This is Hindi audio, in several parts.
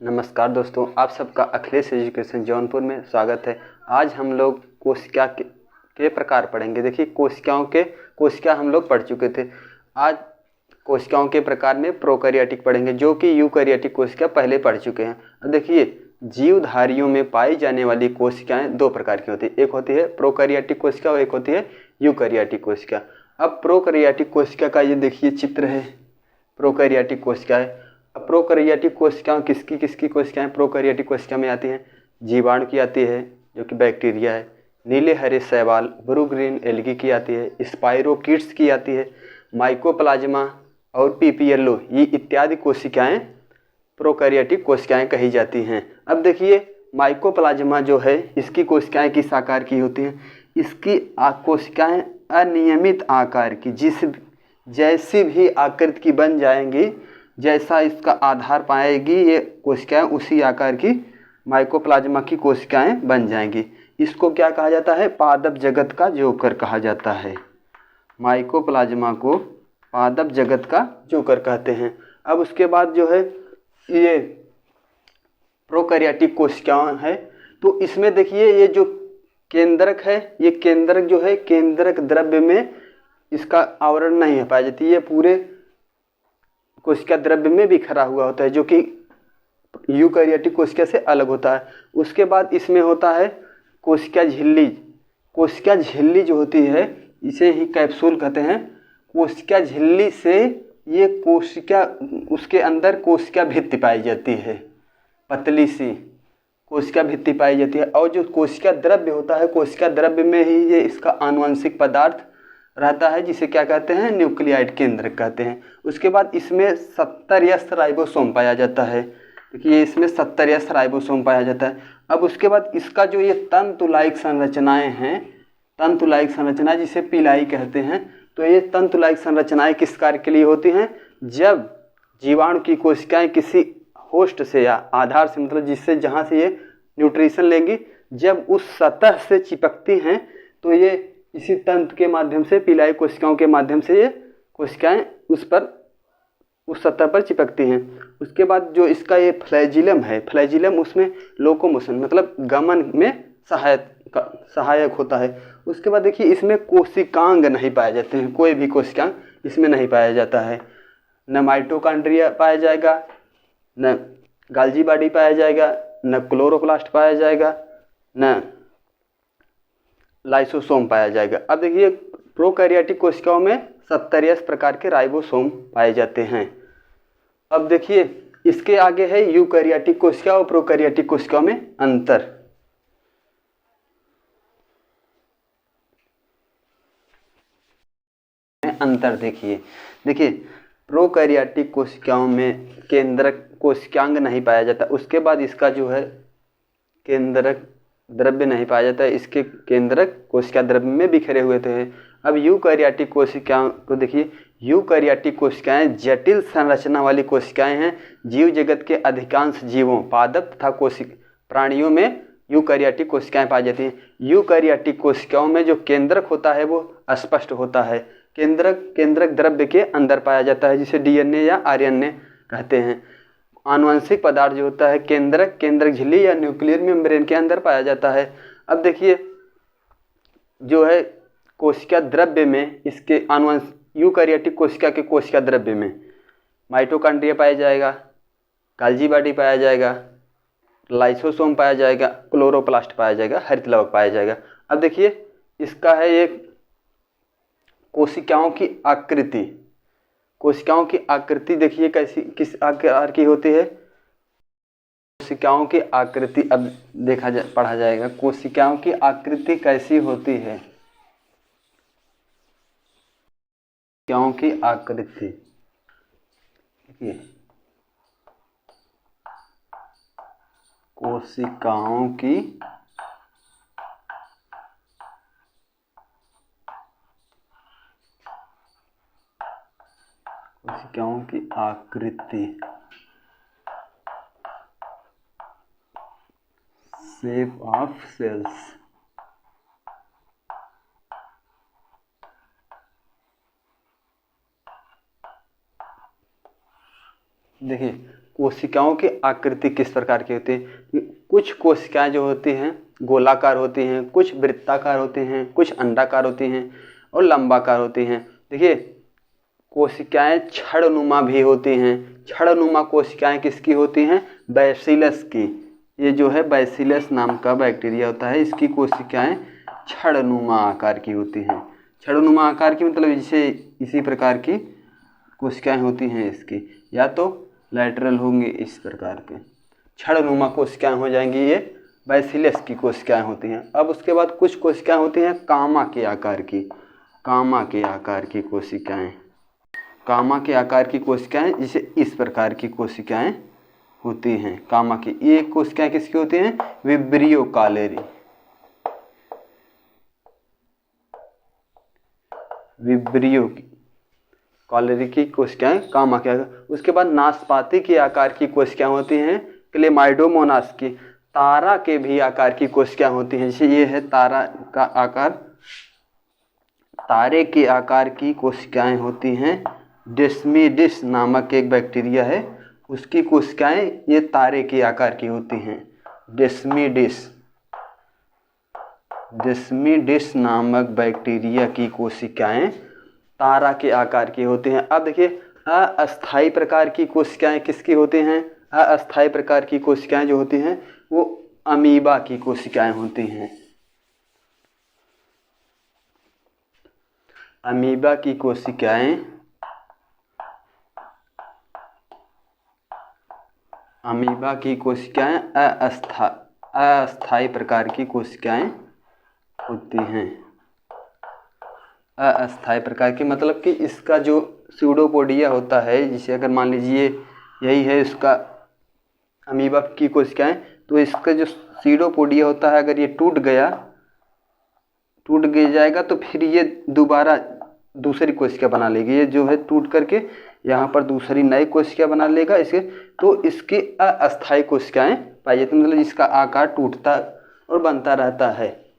नमस्कार दोस्तों, आप सबका अखिलेश एजुकेशन जौनपुर में स्वागत है। आज हम लोग कोशिका के प्रकार पढ़ेंगे। देखिए, कोशिका हम लोग पढ़ चुके थे। आज कोशिकाओं के प्रकार में प्रोकैरियोटिक पढ़ेंगे, जो कि यूकैरियोटिक कोशिका पहले पढ़ चुके हैं। अब देखिए, जीवधारियों में पाई जाने वाली कोशिकाएं दो प्रकार की होती है। एक होती है प्रोकैरियोटिक कोशिका और एक होती है यूकैरियोटिक कोशिका। अब प्रोकैरियोटिक कोशिका का ये देखिए चित्र है, प्रोकैरियोटिक कोशिका है। अब प्रोकैरियोटिक कोशिकाएं किसकी कोशिकाएं प्रोकैरियोटिक कोशिका में आती हैं? जीवाणु की आती है, जो कि बैक्टीरिया है। नीले हरे शैवाल ब्लू ग्रीन एल्गी की आती है। स्पाइरोकीट्स की आती है। माइकोप्लाज्मा और पीपीएलओ ये इत्यादि कोशिकाएं प्रोकैरियोटिक कोशिकाएं कही जाती हैं। अब देखिए, माइकोप्लाज्मा जो है, इसकी कोशिकाएं किस आकार की होती हैं? इसकी कोशिकाएं अनियमित आकार की, जैसी भी आकृति की बन जाएंगी, जैसा इसका आधार पाएगी ये कोशिकाएं, उसी आकार की माइकोप्लाज्मा की कोशिकाएं बन जाएंगी। इसको क्या कहा जाता है? पादप जगत का जोकर कहा जाता है। माइकोप्लाज्मा को पादप जगत का जोकर कहते हैं। अब उसके बाद जो है ये प्रोकैरियोटिक कोशिकाएं है, तो इसमें देखिए ये जो केंद्रक है, ये केंद्रक जो है, केंद्रक द्रव्य में इसका आवरण नहीं पाई जाती। ये पूरे कोशिका द्रव्य में बिखरा हुआ होता है, जो कि यूकैरियोटिक कोशिका से अलग होता है। उसके बाद इसमें होता है कोशिका झिल्ली। कोशिका झिल्ली जो होती है, इसे ही कैप्सूल कहते हैं। कोशिका झिल्ली से ये कोशिका, उसके अंदर कोशिका भित्ति पाई जाती है, पतली सी कोशिका भित्ति पाई जाती है। और जो कोशिका द्रव्य होता है, कोशिका द्रव्य में ही ये इसका आनुवंशिक पदार्थ रहता है, जिसे क्या कहते हैं? न्यूक्लियाइड केंद्र कहते हैं। उसके बाद इसमें 70S राइबोसोम पाया जाता है। देखिए, इसमें 70S राइबोसोम पाया जाता है। अब उसके बाद इसका जो ये तंतुलाइक संरचनाएं हैं, तंतुलाइक संरचनाएं जिसे पिलाई कहते हैं, तो ये तंतुलाइक संरचनाएं किस कार्य के लिए होती हैं? जब जीवाणु की कोशिकाएं किसी होस्ट से या आधार से, मतलब जिससे जहाँ से ये न्यूट्रिशन लेंगी, जब उस सतह से चिपकती हैं, तो ये इसी तंत्र के माध्यम से, पिलाई कोशिकाओं के माध्यम से ये कोशिकाएं उस सतह पर चिपकती हैं। उसके बाद जो इसका ये फ्लैजिलम है, फ्लैजिलम उसमें लोकोमोशन मतलब गमन में सहायक होता है। उसके बाद देखिए, इसमें कोशिकांग नहीं पाए जाते हैं, कोई भी कोशिकांग इसमें नहीं पाया जाता है। न माइटोकॉन्ड्रिया पाया जाएगा, न गाल्जी बॉडी पाया जाएगा, न क्लोरोप्लास्ट पाया जाएगा, न लाइसोसोम पाया जाएगा। अब देखिए, प्रोकैरियोटिक कोशिकाओं में 70S प्रकार के राइबोसोम पाए जाते हैं। अब देखिए, इसके आगे है यूकैरियोटिक कोशिका और प्रोकैरियोटिक कोशिकाओं में अंतर। देखिए, प्रोकैरियोटिक कोशिकाओं में केंद्रक कोशिकांग नहीं पाया जाता। उसके बाद इसका जो है केंद्रक द्रव्य नहीं पाया जाता है, इसके केंद्रक कोशिका द्रव्य में बिखरे हुए थे। अब यूकैरियोटिक कोशिकाओं को देखिए, यूकैरियोटिक कोशिकाएं जटिल संरचना वाली कोशिकाएं हैं। जीव जगत के अधिकांश जीवों, पादप तथा प्राणियों में यूकैरियोटिक कोशिकाएं पाई जाती हैं। यूकैरियोटिक कोशिकाओं में जो केंद्रक होता है वो अस्पष्ट होता है। केंद्रक द्रव्य के अंदर पाया जाता है, जिसे DNA या RNA कहते हैं। आनुवंशिक पदार्थ जो होता है, केंद्रक झिल्ली या न्यूक्लियर मेम्ब्रेन के अंदर पाया जाता है। अब देखिए, जो है कोशिका द्रव्य में, इसके यूकैरियोटिक कोशिका के कोशिका द्रव्य में माइटोकॉन्ड्रिया पाया जाएगा, गाल्जी बॉडी पाया जाएगा, लाइसोसोम पाया जाएगा, क्लोरोप्लास्ट पाया जाएगा, हरित लवक पाया जाएगा। अब देखिए, इसका है एक कोशिकाओं की आकृति। कोशिकाओं की आकृति देखिए कैसी, किस आकार की होती है? कोशिकाओं की आकृति अब पढ़ा जाएगा। कोशिकाओं की आकृति कैसी होती है? कोशिकाओं की आकृति देखिए, कोशिकाओं की आकृति, शेप ऑफ सेल्स। देखिए, कोशिकाओं की आकृति किस प्रकार की होती है। कुछ कोशिकाएं जो होती हैं गोलाकार होती हैं, कुछ वृत्ताकार होती हैं, कुछ अंडाकार होती हैं और लंबाकार होती हैं। देखिए कोशिकाएं छड़नुमा भी होती हैं। छड़नुमा कोशिकाएं किसकी होती हैं, बैसिलस की। ये जो है बैसिलस नाम का बैक्टीरिया होता है, इसकी कोशिकाएं छड़नुमा आकार की होती हैं। छड़नुमा आकार की मतलब जैसे इसी प्रकार की कोशिकाएं होती हैं इसकी, या तो लैटरल होंगे इस प्रकार के छड़नुमा कोशिकाएं हो जाएंगी, ये बैसिलस की कोशिकाएं होती हैं। अब उसके बाद कुछ कोशिकाएं होती हैं कामा के आकार की। कामा के आकार की कोशिकाएं, कामा के आकार की कोशिकाएं जिसे इस प्रकार की कोशिकाएं होती हैं कामा की। ये कोशिकाएं किसकी होती हैं, विब्रियो कॉलेरी। विब्रियो कॉलेरी की कोशिकाएं कामा के आकार। उसके बाद नाशपाती के आकार की कोशिकाएं होती हैं क्लेमाइडोमोनास की। तारा के भी आकार की कोशिकाएं होती हैं, जैसे ये है तारा का आकार। तारे के आकार की कोशिकाएं होती हैं डेस्मिडिस नामक एक बैक्टीरिया है, उसकी कोशिकाएं ये तारे के आकार की होती हैं। डेस्मिडिस, डेस्मिडिस नामक बैक्टीरिया की कोशिकाएं तारा के आकार की होती हैं। अब देखिए अस्थायी प्रकार की कोशिकाएं किसकी होती हैं। अस्थायी प्रकार की कोशिकाएं जो होती हैं वो अमीबा की कोशिकाएं होती हैं। अमीबा की कोशिकाएं, अमीबा की कोशिकाएं अस्थायी प्रकार की कोशिकाएं होती हैं। अस्थायी प्रकार की मतलब कि इसका जो स्यूडोपोडिया होता है, जिसे अगर मान लीजिए यही है इसका अमीबा की कोशिकाएं, तो इसका जो स्यूडोपोडिया होता है अगर ये टूट जाएगा तो फिर ये दोबारा दूसरी कोशिका बना लेगी। ये जो है टूट करके यहाँ पर दूसरी नई कोशिका बना लेगा इसके, तो इसकी अस्थायी कोशिकाएं पाई जाती हैं, मतलब इसका आकार टूटता और बनता रहता है।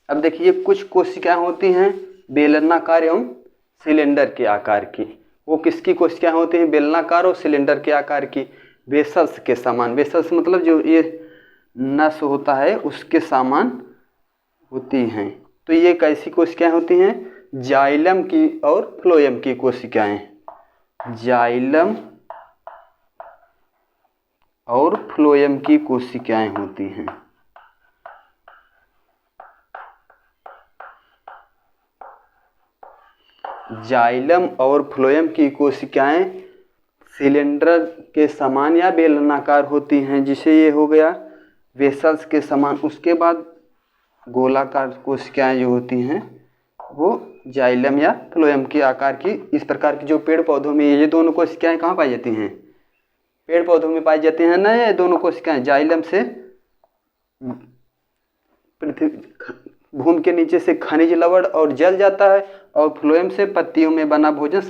अब देखिए कुछ कोशिकाएं होती हैं बेलनाकार एवं सिलेंडर के आकार की। वो किसकी कोशिकाएं होती हैं, बेलनाकार और सिलेंडर के आकार की। वेसल्स के समान, वेसल्स मतलब जो ये नस होता है उसके समान होती हैं। तो ये कैसी कोशिकाएं होती हैं, जाइलम की और फ्लोएम की कोशिकाएं। जाइलम और फ्लोएम की कोशिकाएं होती हैं। जाइलम और फ्लोएम की कोशिकाएं सिलेंडर के समान या बेलनाकार होती हैं, जिसे ये हो गया वेसल्स के समान। उसके बाद गोलाकार कोशिकाएं जो होती हैं वो जाइलम या फ्लोएम के आकार की। इस प्रकार की जो पेड़ पौधों में ये दोनों कोशिकाएं कहाँ पाई जाती हैं, पेड़ पौधों में पाई जाती हैं ना। ये दोनों कोशिकाएं जाइलम से पृथ्वी भूमि के नीचे से खनिज लवण और जल जाता है, और फ्लोएम से पत्तियों में बना भोजन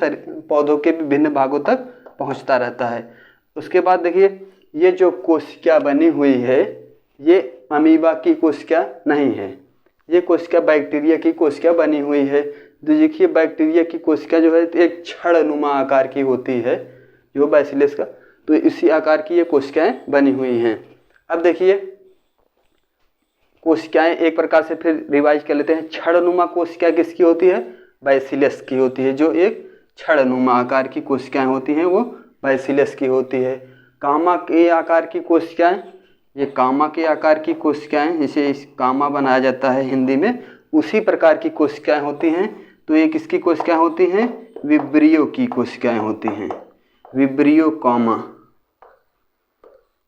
पौधों के विभिन्न भागों तक पहुंचता रहता है। उसके बाद देखिए ये जो कोशिका बनी हुई है ये अमीबा की कोशिका नहीं है, ये कोशिका बैक्टीरिया की कोशिका बनी हुई है। तो देखिए बैक्टीरिया की कोशिका जो है एक छड़नुमा आकार की होती है, जो बैसिलस का, तो इसी आकार की ये कोशिकाएं बनी हुई हैं। अब देखिए कोशिकाएं एक प्रकार से फिर रिवाइज कर लेते हैं। छड़नुमा कोशिका किसकी होती है, बैसिलस की होती है। जो एक छड़नुमा आकार की कोशिकाएं होती हैं वो बैसिलस की होती है। कामा के आकार की कोशिकाएं, ये कामा के आकार की कोशिकाएं, जिसे इस कामा बनाया जाता है हिंदी में, उसी प्रकार की कोशिकाएं होती हैं। तो ये किसकी कोशिकाएं होती हैं, विब्रियो की कोशिकाएं होती हैं। विब्रियो कामा,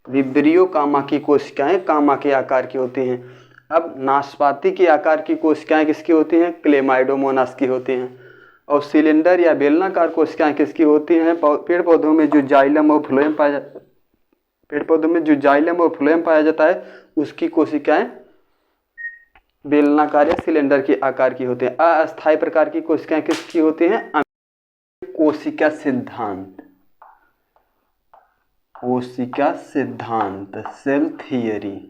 विब्रियो कामा की कोशिकाएं कामा के आकार की होती हैं। अब नाशपाती के आकार की कोशिकाएं किसकी होती हैं, क्लेमाइडोमोनास की होती हैं। और सिलेंडर या बेलनाकार कोशिकाएं किसकी होती हैं, पेड़ पौधों में जो जाइलम और फ्लोएम पाया जाता है, पेड़ पौधों में जो जाइलम और फ्लोएम पाया जाता है उसकी कोशिकाएं बेलनाकार या सिलेंडर के आकार की होती हैं। अस्थायी प्रकार की कोशिकाएं किसकी होती हैं, कोशिका सिद्धांत, कोशिका सिद्धांत, सेल थियरी,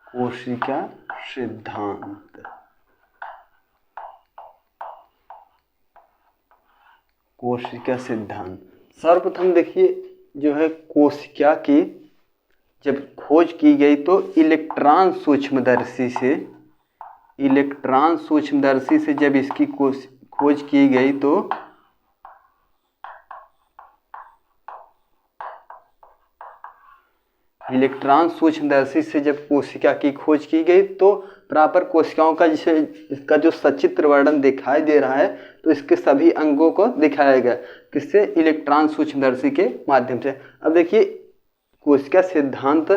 कोशिका सिद्धांत, कोशिका सिद्धांत। सर्वप्रथम देखिए जो है कोशिका की जब खोज की गई तो इलेक्ट्रॉन सूक्ष्मदर्शी से जब इसकी खोज की गई तो इलेक्ट्रॉन सूक्ष्मदर्शी से जब कोशिका की खोज की गई तो प्रॉपर कोशिकाओं का जिसे इसका जो सचित्र वर्णन दिखाई दे रहा है तो इसके सभी अंगों को दिखाया गया किससे, इलेक्ट्रॉन सूक्ष्मदर्शी के माध्यम से। अब देखिए कोशिका सिद्धांत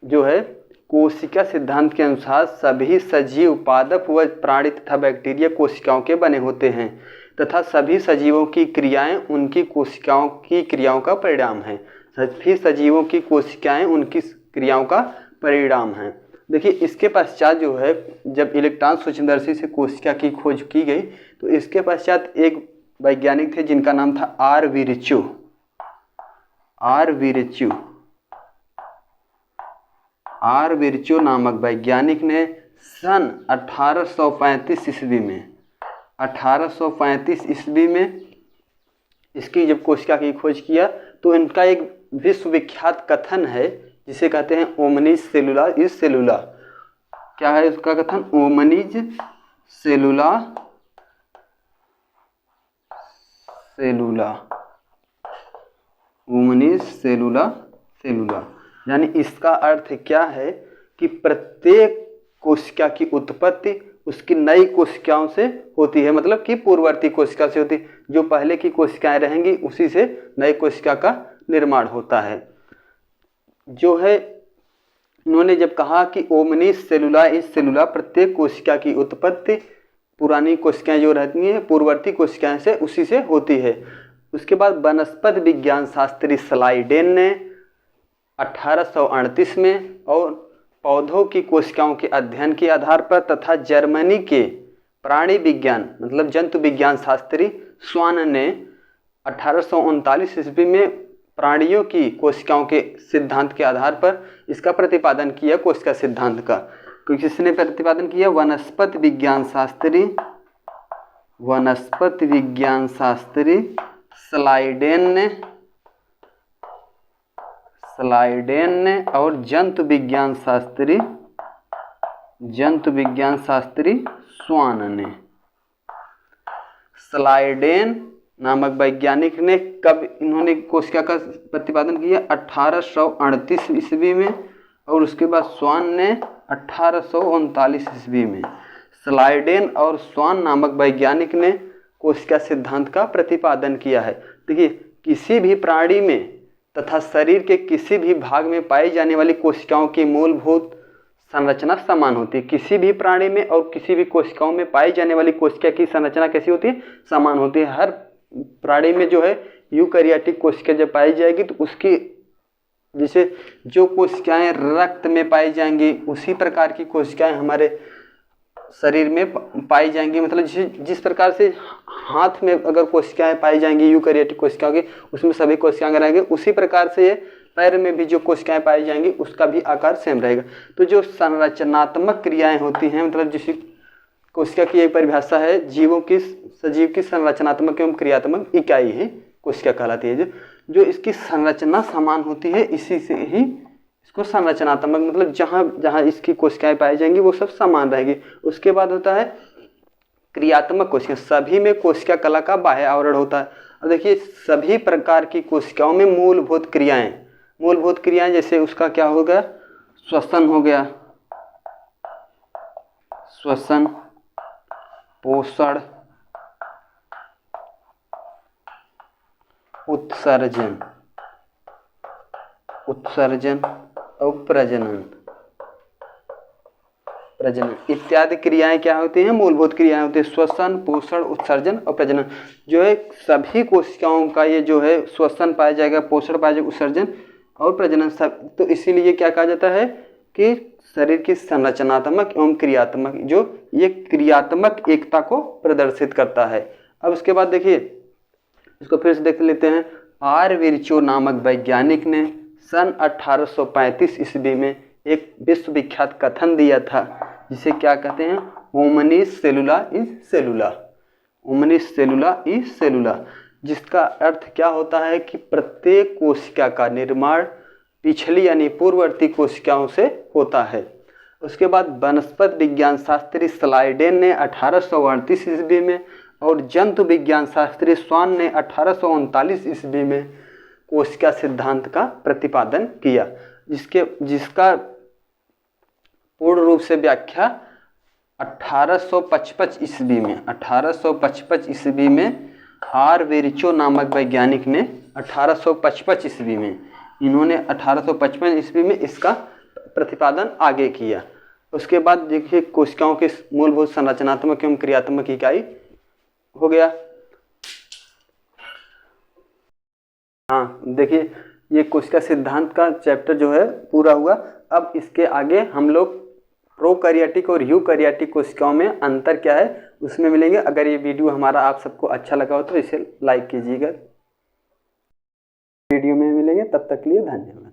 जो है, कोशिका सिद्धांत के अनुसार सभी सजीव पादप व प्राणी तथा बैक्टीरिया कोशिकाओं के बने होते हैं तथा सभी सजीवों की क्रियाएं उनकी कोशिकाओं की क्रियाओं का परिणाम है। सभी सजीवों की कोशिकाएं उनकी क्रियाओं का परिणाम हैं। देखिए इसके पश्चात जो है जब इलेक्ट्रॉन सूक्ष्मदर्शी से कोशिका की खोज की गई तो इसके पश्चात एक वैज्ञानिक थे जिनका नाम था आर विरचो नामक वैज्ञानिक ने सन 1835 ईस्वी में इसकी जब कोशिका की खोज किया तो इनका एक विश्वविख्यात कथन है जिसे कहते हैं ओमनिज सेलुला इज सेलुला। क्या है उसका कथन, ओमनिज सेलुला यानी इसका अर्थ क्या है कि प्रत्येक कोशिका की उत्पत्ति उसकी नई कोशिकाओं से होती है, मतलब कि पूर्ववर्ती कोशिका से होती है। जो पहले की कोशिकाएं रहेंगी उसी से नई कोशिका का निर्माण होता है। जो है इन्होंने जब कहा कि ओमनिज सेलुला इज सेलुला, प्रत्येक कोशिका की उत्पत्ति पुरानी कोशिकाएं जो रहती हैं पूर्ववर्ती कोशिकाएं से उसी से होती है। उसके बाद वनस्पति विज्ञान शास्त्री स्लाइडेन ने 1838 में और पौधों की कोशिकाओं के अध्ययन के आधार पर तथा जर्मनी के प्राणी विज्ञान मतलब जंतु विज्ञान शास्त्री स्वान ने 1839 ईस्वी में प्राणियों की कोशिकाओं के सिद्धांत के आधार पर इसका प्रतिपादन किया, कोशिका सिद्धांत का। किसने प्रतिपादन किया, वनस्पति विज्ञान शास्त्री स्लाइडेन ने और जंतु विज्ञान शास्त्री स्वान ने। स्लाइडेन नामक वैज्ञानिक ने कब इन्होंने कोशिका का प्रतिपादन किया, 1838 ईस्वी में, और उसके बाद स्वान ने 1839 ईस्वी में। स्लाइडेन और स्वान नामक वैज्ञानिक ने कोशिका सिद्धांत का प्रतिपादन किया है। देखिए किसी भी प्राणी में तथा शरीर के किसी भी भाग में पाई जाने वाली कोशिकाओं की मूलभूत संरचना समान होती है। किसी भी प्राणी में और किसी भी कोशिकाओं में पाई जाने वाली कोशिका की संरचना कैसी होती है, समान होती है। हर प्राणी में जो है यूकैरियोटिक कोशिका जब पाई जाएगी तो उसकी जैसे जो कोशिकाएं रक्त में पाई जाएंगी उसी प्रकार की कोशिकाएं हमारे शरीर में पाई जाएंगी। मतलब जिस प्रकार से हाथ में अगर कोशिकाएं पाई जाएंगी यूकैरियोटिक कोशिकाओं की, उसमें सभी कोशिकाएं रहेंगी, उसी प्रकार से ये पैर में भी जो कोशिकाएं पाई जाएंगी उसका भी आकार सेम रहेगा। तो जो संरचनात्मक क्रियाएं होती हैं, मतलब जिस कोशिका की एक परिभाषा है, सजीव की संरचनात्मक एवं क्रियात्मक इकाई ही कोशिका कहलाती है। जो इसकी संरचना समान होती है इसी से ही इसको संरचनात्मक, मतलब जहाँ इसकी कोशिकाएं पाई जाएंगी वो सब समान रहेगी। उसके बाद होता है क्रियात्मक कोशिका। सभी में कोशिका कला का बाह्य आवरण होता है। अब देखिए सभी प्रकार की कोशिकाओं में मूलभूत क्रियाएं जैसे उसका क्या हो गया, श्वसन हो गया, श्वसन, पोषण, उत्सर्जन और प्रजनन इत्यादि क्रियाएं क्या होती हैं, मूलभूत क्रियाएं होती हैं। श्वसन, पोषण, उत्सर्जन और प्रजनन जो है सभी कोशिकाओं का ये जो है श्वसन पाया जाएगा, पोषण पाया जाएगा, उत्सर्जन और प्रजनन सब। तो इसीलिए क्या कहा जाता है कि शरीर की संरचनात्मक एवं क्रियात्मक, जो ये क्रियात्मक एकता को प्रदर्शित करता है। अब उसके बाद देखिए इसको फिर से देख लेते हैं। आर विरचो नामक वैज्ञानिक ने सन 1835 ईस्वी में एक विश्वविख्यात कथन दिया था जिसे क्या कहते हैं, ओमनिज सेलुला इज सेलुला। जिसका अर्थ क्या होता है कि प्रत्येक कोशिका का निर्माण पिछली यानी पूर्ववर्ती कोशिकाओं से होता है। उसके बाद वनस्पति विज्ञान शास्त्री स्लाइडेन ने 1838 ईस्वी में और जंतु विज्ञान शास्त्री स्वान ने 1839 ईस्वी में कोशिका सिद्धांत का प्रतिपादन किया, जिसका पूर्ण रूप से व्याख्या 1855 ईस्वी में आर वेरिचो नामक वैज्ञानिक ने 1855 ईस्वी में इन्होंने 1855 ईस्वी में इसका प्रतिपादन आगे किया। उसके बाद देखिए कोशिकाओं की मूलभूत संरचनात्मक एवं क्रियात्मक इकाई हो गया। हाँ देखिए ये कोशिका सिद्धांत का चैप्टर जो है पूरा हुआ। अब इसके आगे हम लोग प्रोकैरियोटिक और यूकैरियोटिक कोशिकाओं में अंतर क्या है उसमें मिलेंगे। अगर ये वीडियो हमारा आप सबको अच्छा लगा हो तो इसे लाइक कीजिएगा। वीडियो में मिलेंगे, तब तक के लिए धन्यवाद।